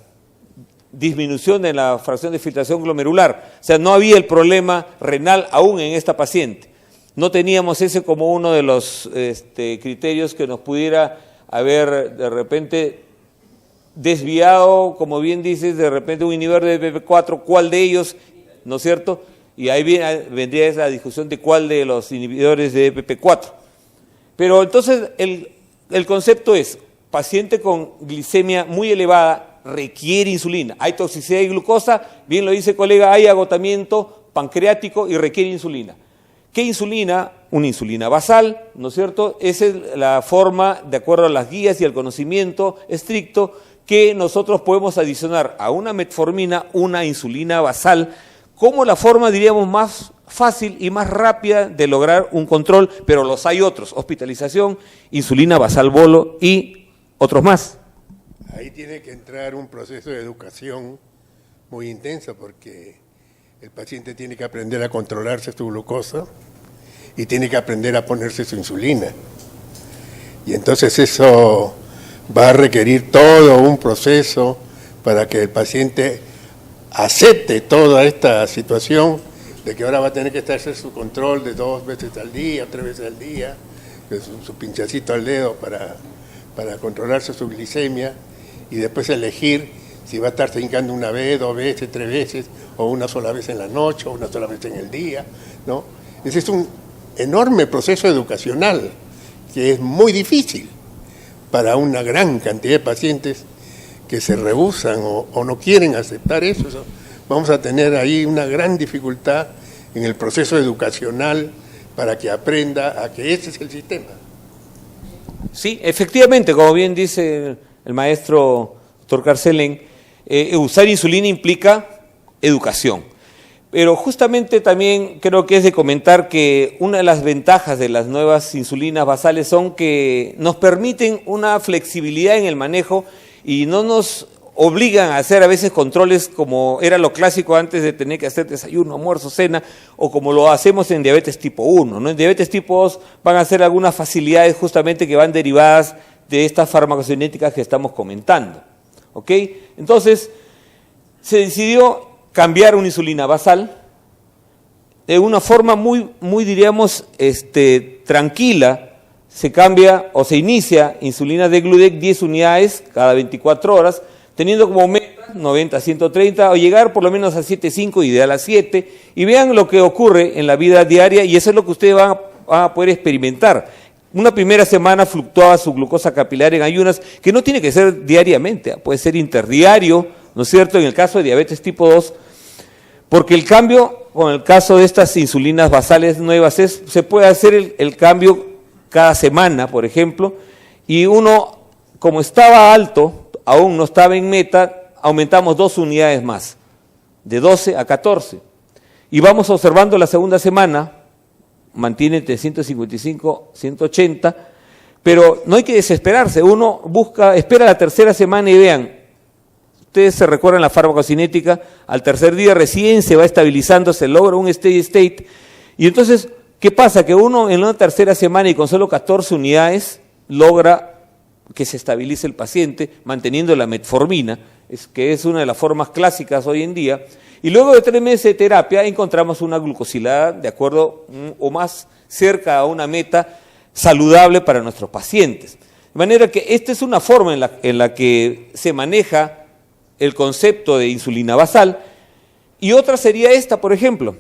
disminución de la fracción de filtración glomerular. O sea, no había el problema renal aún en esta paciente. No teníamos ese como uno de los criterios que nos pudiera haber de repente desviado, como bien dices, de repente un inhibidor de DPP4, ¿cuál de ellos? ¿No es cierto? Y ahí vendría esa discusión de cuál de los inhibidores de DPP4. Pero entonces el concepto es, paciente con glicemia muy elevada requiere insulina. Hay toxicidad de glucosa, bien lo dice el colega, hay agotamiento pancreático y requiere insulina. ¿Qué insulina? Una insulina basal, ¿no es cierto? Esa es la forma, de acuerdo a las guías y al conocimiento estricto, que nosotros podemos adicionar a una metformina una insulina basal como la forma, diríamos, más fácil y más rápida de lograr un control, pero los hay otros, hospitalización, insulina basal bolo y otros más. Ahí tiene que entrar un proceso de educación muy intenso, porque el paciente tiene que aprender a controlarse su glucosa y tiene que aprender a ponerse su insulina. Y entonces eso va a requerir todo un proceso para que el paciente acepte toda esta situación de que ahora va a tener que hacer su control de 2 veces al día, 3 veces al día, su pinchacito al dedo para controlarse su glicemia, y después elegir si va a estar hincando una vez, 2 veces, 3 veces, o una sola vez en la noche, o una sola vez en el día, ¿no? Ese es un enorme proceso educacional que es muy difícil para una gran cantidad de pacientes que se rehúsan o no quieren aceptar eso. Vamos a tener ahí una gran dificultad en el proceso educacional para que aprenda a que ese es el sistema. Sí, efectivamente, como bien dice el maestro doctor Carcelén, usar insulina implica educación. Pero justamente también creo que es de comentar que una de las ventajas de las nuevas insulinas basales son que nos permiten una flexibilidad en el manejo y no nos obligan a hacer a veces controles como era lo clásico antes de tener que hacer desayuno, almuerzo, cena, o como lo hacemos en diabetes tipo 1, ¿no? En diabetes tipo 2 van a ser algunas facilidades justamente que van derivadas de estas farmacocinéticas que estamos comentando, ¿ok? Entonces, se decidió cambiar una insulina basal de una forma muy diríamos, tranquila. Se cambia o se inicia insulina de Gludec 10 unidades cada 24 horas, teniendo como meta 90 a 130 o llegar por lo menos a 7,5, ideal a 7, y vean lo que ocurre en la vida diaria y eso es lo que ustedes van a poder experimentar. Una primera semana fluctuaba su glucosa capilar en ayunas, que no tiene que ser diariamente, puede ser interdiario, ¿no es cierto?, en el caso de diabetes tipo 2, porque el cambio, con el caso de estas insulinas basales nuevas, se puede hacer el cambio cada semana, por ejemplo, y uno, como estaba alto, aún no estaba en meta, aumentamos 2 unidades más, de 12 a 14. Y vamos observando la segunda semana, mantiene entre 155, 180, pero no hay que desesperarse, uno espera la tercera semana y vean, ustedes se recuerdan la farmacocinética, al tercer día recién se va estabilizando, se logra un steady state, y entonces, ¿qué pasa? Que uno en una tercera semana y con solo 14 unidades logra que se estabilice el paciente, manteniendo la metformina, que es una de las formas clásicas hoy en día, y luego de 3 meses de terapia encontramos una glucosilada de acuerdo o más cerca a una meta saludable para nuestros pacientes. De manera que esta es una forma en la que se maneja el concepto de insulina basal, y otra sería esta, por ejemplo,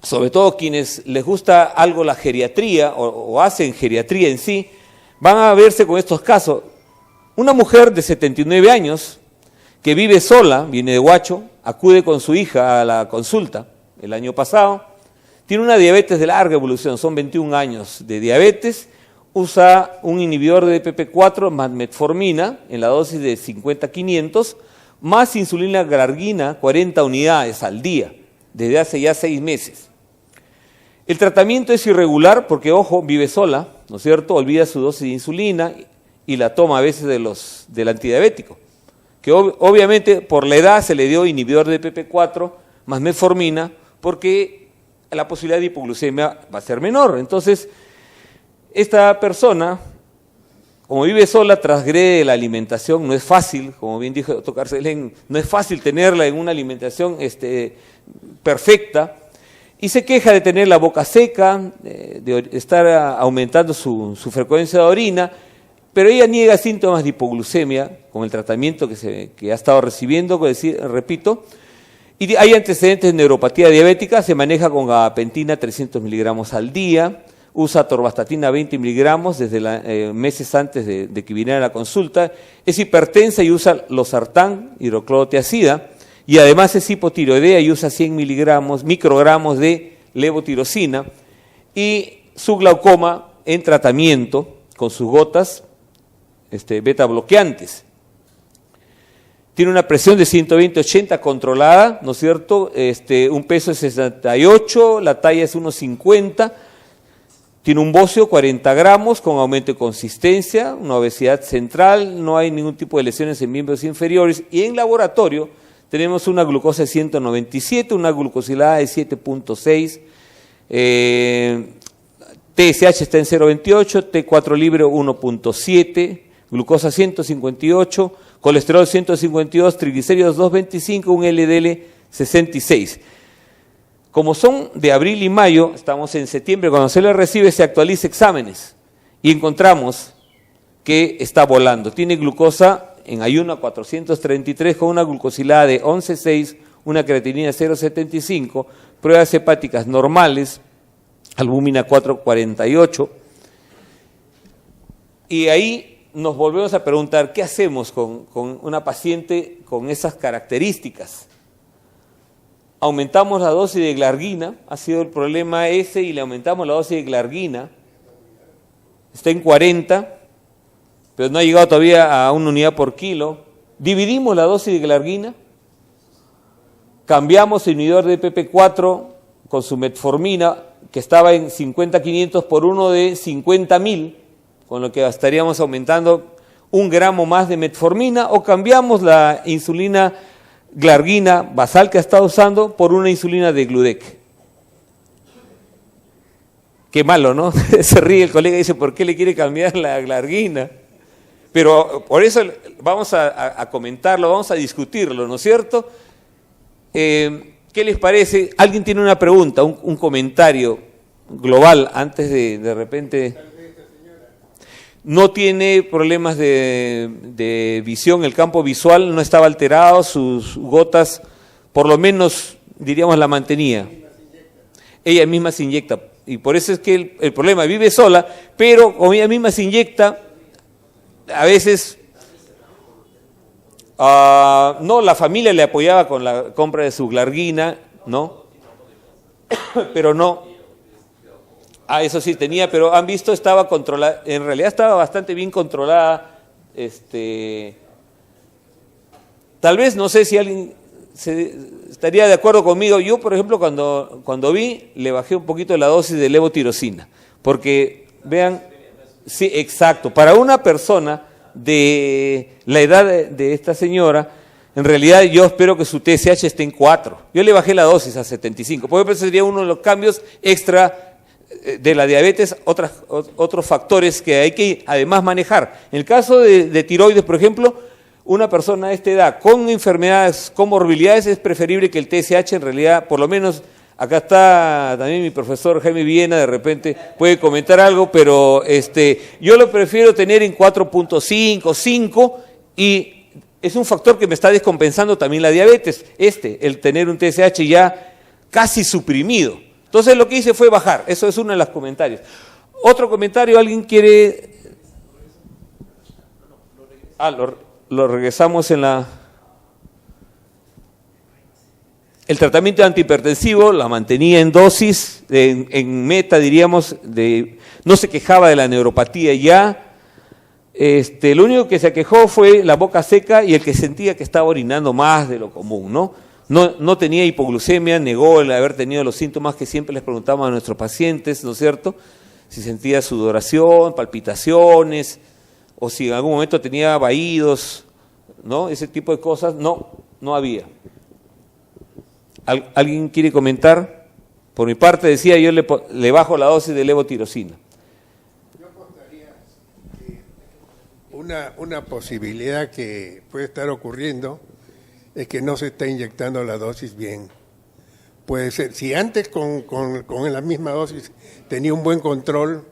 sobre todo quienes les gusta algo la geriatría o hacen geriatría en sí, van a verse con estos casos. Una mujer de 79 años que vive sola, viene de Huacho, acude con su hija a la consulta el año pasado, tiene una diabetes de larga evolución, son 21 años de diabetes, usa un inhibidor de DPP4 más metformina en la dosis de 50-500, más insulina glargina, 40 unidades al día, desde hace ya 6 meses. El tratamiento es irregular porque, ojo, vive sola, ¿no es cierto? Olvida su dosis de insulina y la toma a veces del antidiabético, que obviamente por la edad se le dio inhibidor de DPP4 más metformina porque la posibilidad de hipoglucemia va a ser menor. Entonces, esta persona, como vive sola, transgrede la alimentación, no es fácil, como bien dijo el doctor Carcelén, no es fácil tenerla en una alimentación perfecta, y se queja de tener la boca seca, de estar aumentando su frecuencia de orina, pero ella niega síntomas de hipoglucemia con el tratamiento que ha estado recibiendo, repito, y hay antecedentes de neuropatía diabética, se maneja con gabapentina 300 miligramos al día, usa atorvastatina 20 miligramos desde meses antes de que viniera a la consulta, es hipertensa y usa losartán, hidroclorotiazida, y además es hipotiroidea y usa 100 microgramos de levotirosina, y su glaucoma en tratamiento con sus gotas beta bloqueantes. Tiene una presión de 120/80 controlada, ¿no es cierto? Un peso de 68, la talla es 1,50, tiene un bocio 40 gramos con aumento de consistencia, una obesidad central, no hay ningún tipo de lesiones en miembros inferiores, y en laboratorio tenemos una glucosa de 197, una glucosilada de 7.6, TSH está en 0.28, T4 libre 1.7, glucosa 158, colesterol 152, triglicéridos 225, un LDL 66. Como son de abril y mayo, estamos en septiembre, cuando se le recibe se actualiza exámenes y encontramos que está volando. Tiene glucosa en ayuno a 433 con una glucosilada de 11.6, una creatinina 0.75, pruebas hepáticas normales, albúmina 4.48. Y ahí nos volvemos a preguntar, ¿qué hacemos con una paciente con esas características? Aumentamos la dosis de glargina, ha sido el problema ese, y le aumentamos la dosis de glargina, está en 40, pero no ha llegado todavía a 1 unidad por kilo. Dividimos la dosis de glargina, cambiamos el inhibidor de PP4 con su metformina, que estaba en 50.500 por uno de 50.000, con lo que estaríamos aumentando 1 gramo más de metformina, o cambiamos la insulina glargina basal que ha estado usando por una insulina de Gludec. Qué malo, ¿no? Se ríe el colega y dice, ¿por qué le quiere cambiar la glargina? Pero por eso vamos a comentarlo, vamos a discutirlo, ¿no es cierto? ¿Qué les parece? ¿Alguien tiene una pregunta, un comentario global antes de repente? No tiene problemas de visión, el campo visual no estaba alterado, sus gotas, por lo menos, diríamos, la mantenía. Ella misma se inyecta, y por eso es que el problema, vive sola, pero como ella misma se inyecta, a veces, no, la familia le apoyaba con la compra de su glargina, ¿no? Pero no. Eso sí tenía, pero han visto, estaba controlada, en realidad estaba bastante bien controlada. Tal vez, no sé si alguien estaría de acuerdo conmigo. Yo, por ejemplo, cuando vi, le bajé un poquito la dosis de levotirosina, porque, vean, sí, exacto, para una persona de la edad de esta señora, en realidad yo espero que su TSH esté en 4. Yo le bajé la dosis a 75, porque ese sería uno de los cambios extra de la diabetes, otros factores que hay que además manejar. En el caso de tiroides, por ejemplo, una persona de esta edad con enfermedades, con morbilidades, es preferible que el TSH en realidad, por lo menos, acá está también mi profesor Jaime Villena, de repente puede comentar algo, pero yo lo prefiero tener en 4.5, 5, y es un factor que me está descompensando también la diabetes, el tener un TSH ya casi suprimido. Entonces lo que hice fue bajar, eso es uno de los comentarios. Otro comentario, ¿alguien quiere? Lo regresamos en la... El tratamiento antihipertensivo la mantenía en dosis, en meta diríamos, no se quejaba de la neuropatía ya. Lo único que se aquejó fue la boca seca y el que sentía que estaba orinando más de lo común, ¿no? No tenía hipoglucemia, negó el haber tenido los síntomas que siempre les preguntamos a nuestros pacientes, ¿no es cierto? Si sentía sudoración, palpitaciones, o si en algún momento tenía vaídos, ¿no? Ese tipo de cosas, no había. ¿Alguien quiere comentar? Por mi parte decía, yo le bajo la dosis de levotirosina. Yo apostaría que una posibilidad que puede estar ocurriendo es que no se está inyectando la dosis bien. Puede ser, si antes con la misma dosis tenía un buen control,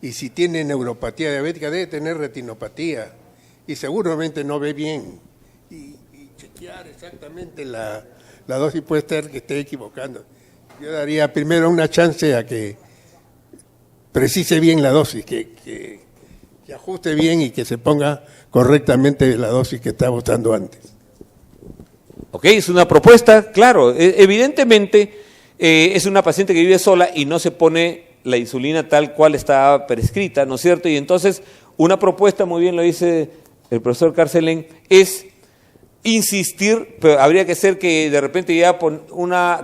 y si tiene neuropatía diabética debe tener retinopatía, y seguramente no ve bien. Y chequear exactamente la dosis, puede ser que esté equivocando. Yo daría primero una chance a que precise bien la dosis, que ajuste bien y que se ponga correctamente la dosis que estaba usando antes. Ok, es una propuesta, claro, evidentemente es una paciente que vive sola y no se pone la insulina tal cual está prescrita, ¿no es cierto? Y entonces una propuesta, muy bien lo dice el profesor Carcelén, es insistir, pero habría que ser que de repente ya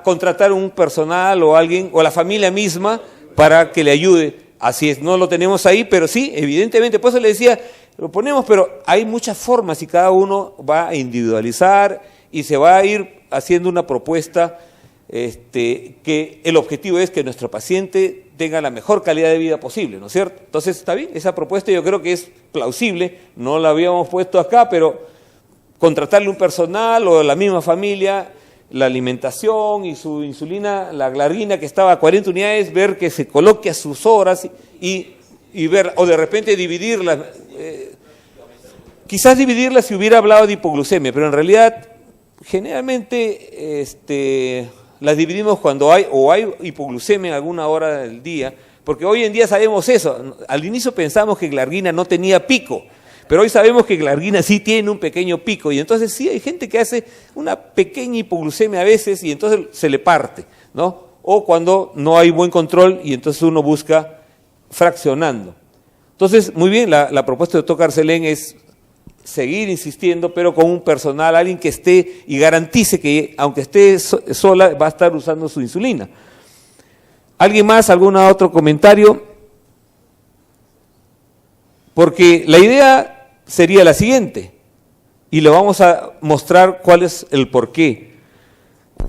contratar un personal o alguien, o la familia misma, para que le ayude. Así es, no lo tenemos ahí, pero sí, evidentemente, por eso le decía, lo ponemos, pero hay muchas formas y cada uno va a individualizar y se va a ir haciendo una propuesta que el objetivo es que nuestro paciente tenga la mejor calidad de vida posible, ¿no es cierto? Entonces, está bien, esa propuesta yo creo que es plausible, no la habíamos puesto acá, pero contratarle un personal o la misma familia, la alimentación y su insulina, la glargina que estaba a 40 unidades, ver que se coloque a sus horas y ver, o de repente dividirla, quizás dividirla si hubiera hablado de hipoglucemia, pero en realidad generalmente las dividimos cuando hay hipoglucemia en alguna hora del día, porque hoy en día sabemos eso. Al inicio pensamos que glargina no tenía pico, pero hoy sabemos que glargina sí tiene un pequeño pico, y entonces sí hay gente que hace una pequeña hipoglucemia a veces y entonces se le parte, ¿no? O cuando no hay buen control y entonces uno busca fraccionando. Entonces, muy bien, la propuesta del doctor Carcelén es seguir insistiendo, pero con un personal, alguien que esté y garantice que, aunque esté sola, va a estar usando su insulina. ¿Alguien más? ¿Algún otro comentario? Porque la idea sería la siguiente, y le vamos a mostrar cuál es el porqué.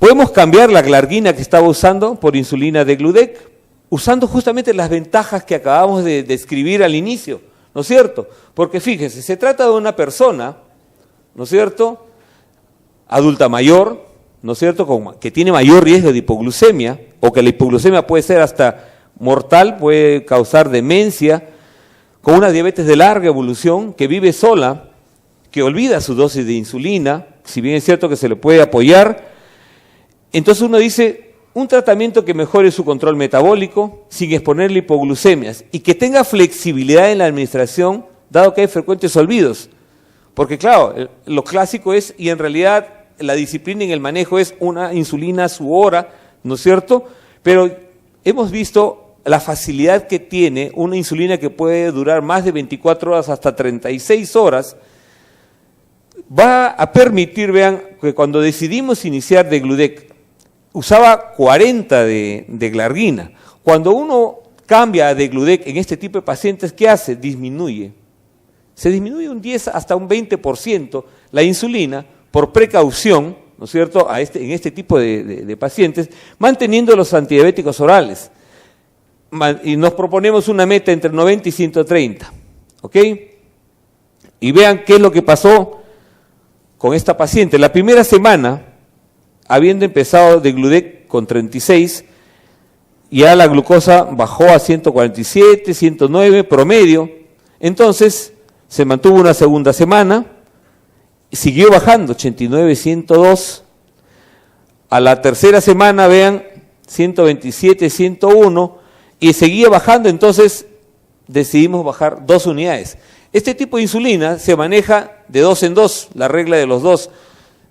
Podemos cambiar la glargina que estaba usando por insulina de Gludec, usando justamente las ventajas que acabamos de describir al inicio, ¿no es cierto? Porque fíjense, se trata de una persona, ¿no es cierto?, adulta mayor, ¿no es cierto?, que tiene mayor riesgo de hipoglucemia, o que la hipoglucemia puede ser hasta mortal, puede causar demencia, con una diabetes de larga evolución, que vive sola, que olvida su dosis de insulina, si bien es cierto que se le puede apoyar. Entonces uno dice, un tratamiento que mejore su control metabólico sin exponerle hipoglucemias y que tenga flexibilidad en la administración, dado que hay frecuentes olvidos. Porque claro, lo clásico es, y en realidad la disciplina en el manejo es una insulina a su hora, ¿no es cierto? Pero hemos visto la facilidad que tiene una insulina que puede durar más de 24 horas hasta 36 horas, va a permitir, vean, que cuando decidimos iniciar de Gludec, usaba 40 de glargina. Cuando uno cambia de Gludec en este tipo de pacientes, ¿qué hace? Disminuye. Se disminuye un 10 hasta un 20% la insulina por precaución, ¿no es cierto?, en este tipo de pacientes, manteniendo los antidiabéticos orales. Y nos proponemos una meta entre 90 y 130, ¿ok? Y vean qué es lo que pasó con esta paciente. La primera semana, habiendo empezado de Gludec con 36, ya la glucosa bajó a 147, 109 promedio. Entonces se mantuvo una segunda semana, siguió bajando, 89, 102. A la tercera semana, vean, 127, 101, y seguía bajando. Entonces decidimos bajar 2 unidades. Este tipo de insulina se maneja de 2 en 2, la regla de los 2.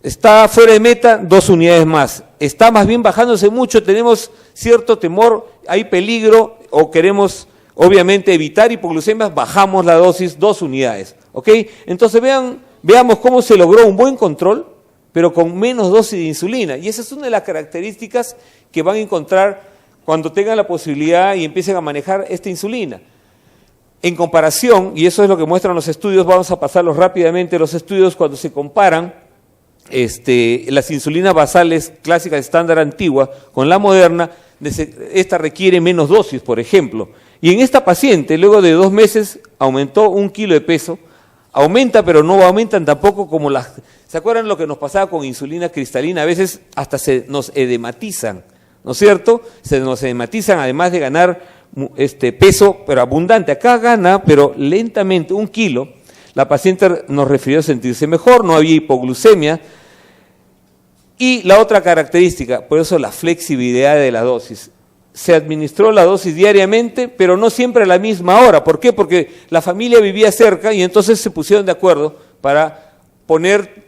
Está fuera de meta, 2 unidades más. Está más bien bajándose mucho, tenemos cierto temor, hay peligro o queremos obviamente evitar hipoglucemias, bajamos la dosis 2 unidades. ¿Ok? Entonces veamos cómo se logró un buen control, pero con menos dosis de insulina. Y esa es una de las características que van a encontrar cuando tengan la posibilidad y empiecen a manejar esta insulina. En comparación, y eso es lo que muestran los estudios, vamos a pasarlos rápidamente, los estudios cuando se comparan las insulinas basales clásicas estándar antigua con la moderna, esta requiere menos dosis, por ejemplo. Y en esta paciente, luego de 2 meses, aumentó 1 kilo de peso. Aumenta, pero no aumentan tampoco como las... ¿Se acuerdan lo que nos pasaba con insulina cristalina? A veces hasta se nos edematizan, ¿no es cierto? Se nos edematizan, además de ganar peso, pero abundante. Acá gana, pero lentamente, 1 kilo. La paciente nos refirió a sentirse mejor, no había hipoglucemia. Y la otra característica, por eso la flexibilidad de la dosis. Se administró la dosis diariamente, pero no siempre a la misma hora. ¿Por qué? Porque la familia vivía cerca y entonces se pusieron de acuerdo para poner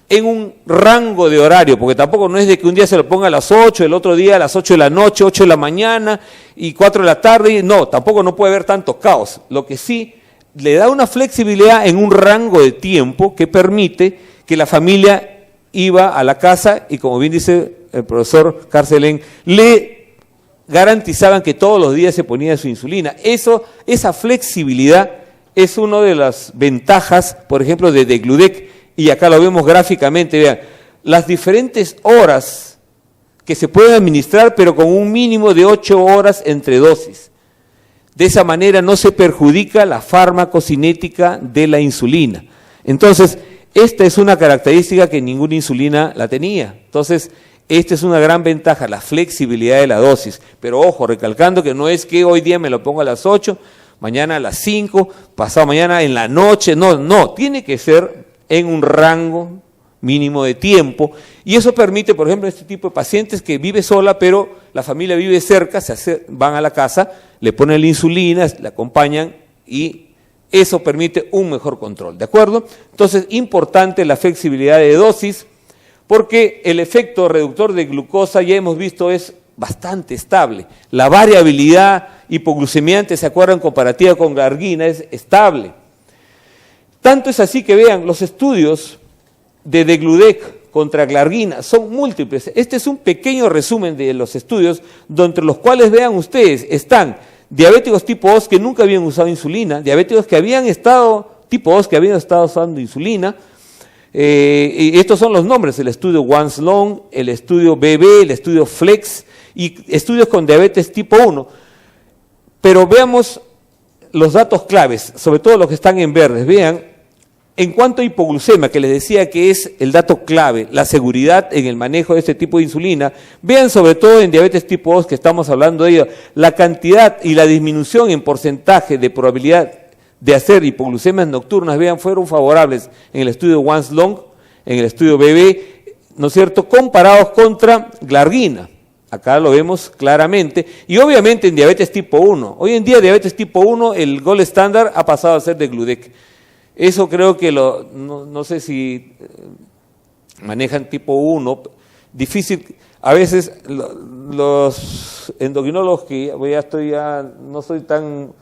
en un rango de horario, porque tampoco no es de que un día se lo ponga a las 8, el otro día a las 8 de la noche, 8 de la mañana y 4 de la tarde. No, tampoco no puede haber tanto caos. Lo que sí le da una flexibilidad en un rango de tiempo que permite que la familia iba a la casa y, como bien dice el profesor Carcelén, le garantizaban que todos los días se ponía su insulina. Esa flexibilidad es una de las ventajas, por ejemplo, de Gludec, y acá lo vemos gráficamente, vean, las diferentes horas que se pueden administrar, pero con un mínimo de 8 horas entre dosis. De esa manera no se perjudica la farmacocinética de la insulina. Entonces, esta es una característica que ninguna insulina la tenía. Entonces, esta es una gran ventaja, la flexibilidad de la dosis. Pero ojo, recalcando que no es que hoy día me lo pongo a las 8, mañana a las 5, pasado mañana en la noche. No, tiene que ser en un rango mínimo de tiempo. Y eso permite, por ejemplo, este tipo de pacientes que vive sola, pero la familia vive cerca, van a la casa, le ponen la insulina, le acompañan y eso permite un mejor control, ¿de acuerdo? Entonces, importante la flexibilidad de dosis, porque el efecto reductor de glucosa, ya hemos visto, es bastante estable. La variabilidad hipoglucemiante, ¿se acuerdan? Comparativa con glargina, es estable. Tanto es así que vean, los estudios de degludec contra glargina son múltiples. Este es un pequeño resumen de los estudios, entre los cuales vean ustedes, están diabéticos tipo 2 que nunca habían usado insulina, diabéticos que habían estado, tipo 2 que habían estado usando insulina, y estos son los nombres, el estudio Once Long, el estudio BB, el estudio Flex, y estudios con diabetes tipo 1. Pero veamos los datos claves, sobre todo los que están en verdes. Vean, en cuanto a hipoglucemia, que les decía que es el dato clave, la seguridad en el manejo de este tipo de insulina, vean sobre todo en diabetes tipo 2, que estamos hablando de ello, la cantidad y la disminución en porcentaje de probabilidad de hacer hipoglucemias nocturnas, vean, fueron favorables en el estudio Once Long, en el estudio BB, ¿no es cierto?, comparados contra glargina. Acá lo vemos claramente. Y obviamente en diabetes tipo 1. Hoy en día diabetes tipo 1, el gold estándar ha pasado a ser degludec. Eso creo que no sé si manejan tipo 1. Difícil. A veces los endocrinólogos, que no soy tan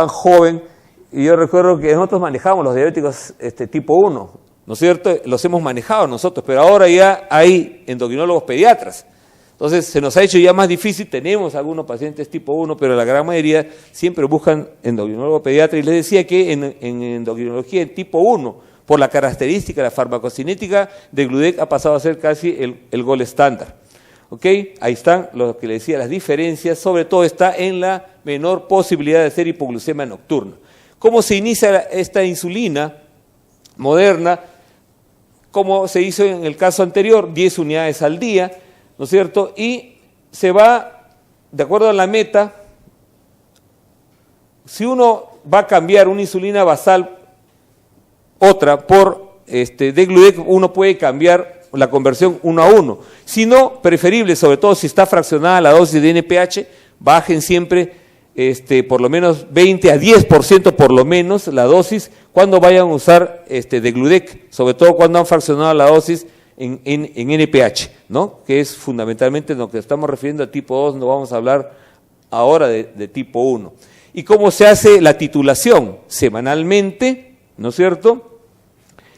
joven, y yo recuerdo que nosotros manejamos los diabéticos tipo 1, ¿no es cierto? Los hemos manejado nosotros, pero ahora ya hay endocrinólogos pediatras. Entonces se nos ha hecho ya más difícil, tenemos algunos pacientes tipo 1, pero la gran mayoría siempre buscan endocrinólogo pediatra. Y les decía que en endocrinología en tipo 1, por la característica, la farmacocinética, degludec ha pasado a ser casi el gold estándar. ¿Ok? Ahí están lo que les decía, las diferencias, sobre todo está en la menor posibilidad de hacer hipoglucemia nocturna. ¿Cómo se inicia esta insulina moderna? Como se hizo en el caso anterior, 10 unidades al día, ¿no es cierto? Y se va, de acuerdo a la meta, si uno va a cambiar una insulina basal, otra, por degludec, uno puede cambiar la conversión 1:1. Si no, preferible, sobre todo si está fraccionada la dosis de NPH, bajen siempre por lo menos 20 a 10% por lo menos la dosis cuando vayan a usar degludec, sobre todo cuando han fraccionado la dosis en NPH, ¿no? Que es fundamentalmente lo que estamos refiriendo a tipo 2, no vamos a hablar ahora de tipo 1. ¿Y cómo se hace la titulación? Semanalmente, ¿no es cierto?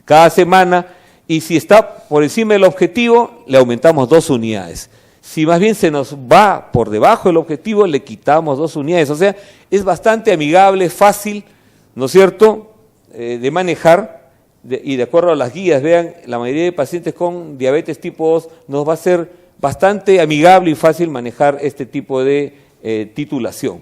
Cada semana, y si está por encima del objetivo, le aumentamos 2 unidades. Si más bien se nos va por debajo del objetivo, le quitamos 2 unidades. O sea, es bastante amigable, fácil, ¿no es cierto?, de manejar. Y de acuerdo a las guías, vean, la mayoría de pacientes con diabetes tipo 2 nos va a ser bastante amigable y fácil manejar este tipo de titulación.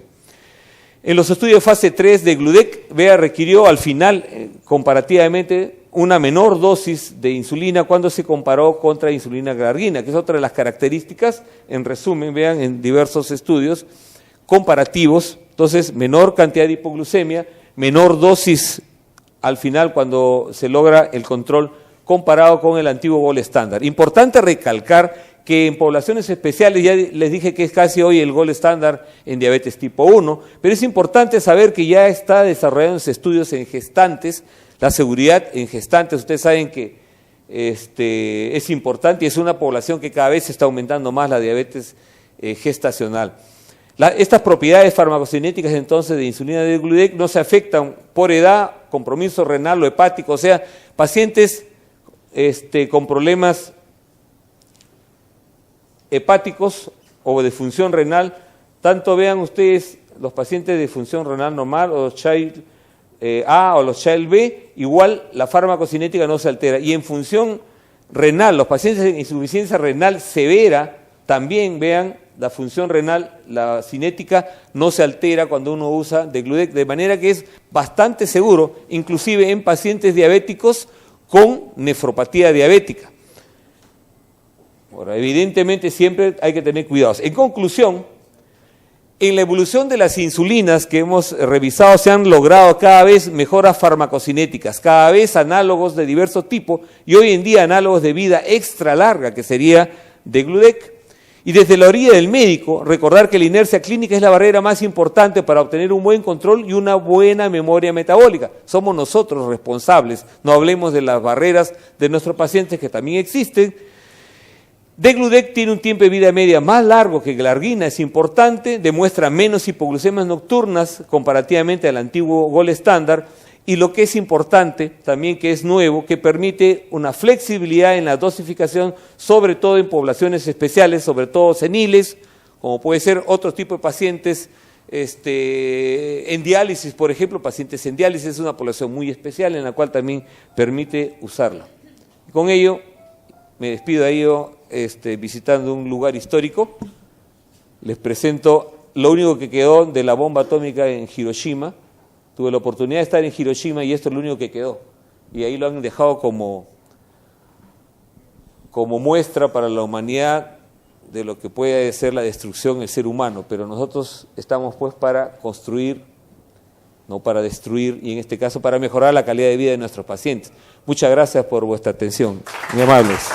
En los estudios de fase 3 de degludec, vea, requirió al final, comparativamente, una menor dosis de insulina cuando se comparó contra insulina glargina, que es otra de las características, en resumen, vean, en diversos estudios comparativos. Entonces, menor cantidad de hipoglucemia, menor dosis al final cuando se logra el control comparado con el antiguo gold estándar. Importante recalcar que en poblaciones especiales, ya les dije que es casi hoy el gold estándar en diabetes tipo 1, pero es importante saber que ya está desarrollándose estudios en gestantes, la seguridad en gestantes, ustedes saben que es importante y es una población que cada vez está aumentando más la diabetes gestacional. Estas propiedades farmacocinéticas entonces de insulina de degludec no se afectan por edad, compromiso renal o hepático, o sea, pacientes con problemas hepáticos o de función renal, tanto vean ustedes los pacientes de función renal normal o los Child A o los Child B, igual la farmacocinética no se altera. Y en función renal, los pacientes de insuficiencia renal severa, también vean, la función renal, la cinética, no se altera cuando uno usa degludec, de manera que es bastante seguro, inclusive en pacientes diabéticos con nefropatía diabética. Ahora, evidentemente siempre hay que tener cuidados. En conclusión, en la evolución de las insulinas que hemos revisado se han logrado cada vez mejoras farmacocinéticas, cada vez análogos de diverso tipo y hoy en día análogos de vida extra larga, que sería degludec. Y desde la orilla del médico, recordar que la inercia clínica es la barrera más importante para obtener un buen control y una buena memoria metabólica. Somos nosotros responsables, no hablemos de las barreras de nuestros pacientes que también existen. Degludec tiene un tiempo de vida media más largo que glargina, es importante, demuestra menos hipoglucemias nocturnas comparativamente al antiguo Gold Standard, y lo que es importante, también que es nuevo, que permite una flexibilidad en la dosificación, sobre todo en poblaciones especiales, sobre todo seniles, como puede ser otro tipo de pacientes en diálisis, por ejemplo, pacientes en diálisis es una población muy especial en la cual también permite usarla. Con ello, me despido ahí visitando un lugar histórico. Les presento lo único que quedó de la bomba atómica en Hiroshima. Tuve la oportunidad de estar en Hiroshima y esto es lo único que quedó. Y ahí lo han dejado como muestra para la humanidad de lo que puede ser la destrucción del ser humano. Pero nosotros estamos pues para construir, no para destruir, y en este caso para mejorar la calidad de vida de nuestros pacientes. Muchas gracias por vuestra atención. Muy amables.